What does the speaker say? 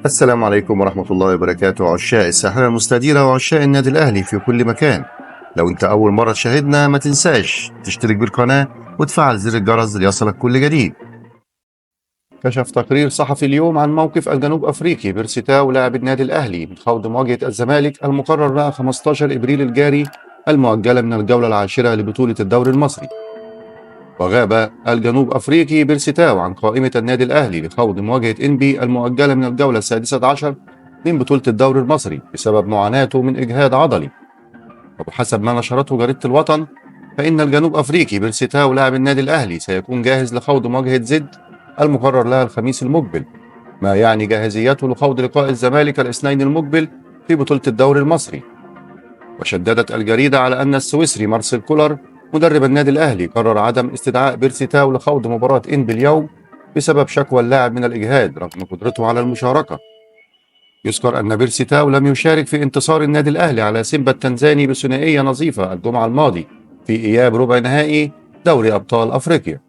السلام عليكم ورحمة الله وبركاته، عشاق الساحرة المستديرة وعشاق النادي الأهلي في كل مكان. لو أنت أول مرة تشاهدنا ما تنساش تشترك بالقناة وتفعل زر الجرس ليصلك كل جديد. كشف تقرير صحفي اليوم عن موقف الجنوب أفريقي بيرسي تاو لاعب النادي الأهلي من خوض مواجهة الزمالك المقرر لها 15 إبريل الجاري المؤجلة من الجولة العاشرة لبطولة الدوري المصري. وغاب الجنوب أفريقي بيرسي تاو عن قائمة النادي الأهلي لخوض مواجهة إنبي المؤجلة من الجولة السادسة عشر من بطولة الدوري المصري بسبب معاناته من إجهاد عضلي. وبحسب ما نشرته جريدة الوطن فإن الجنوب أفريقي بيرسي تاو لاعب النادي الأهلي سيكون جاهز لخوض مواجهة زد المقرر لها الخميس المقبل، ما يعني جاهزيته لخوض لقاء الزمالك الاثنين المقبل في بطولة الدوري المصري. وشددت الجريدة على أن السويسري مارسيل كولر مدرب النادي الأهلي قرر عدم استدعاء بيرسي تاو لخوض مباراة إنبي اليوم بسبب شكوى اللاعب من الإجهاد رغم قدرته على المشاركة. يذكر أن بيرسي تاو لم يشارك في انتصار النادي الأهلي على سيمبا التنزاني بثنائية نظيفة الجمعة الماضي في إياب ربع نهائي دوري أبطال أفريقيا.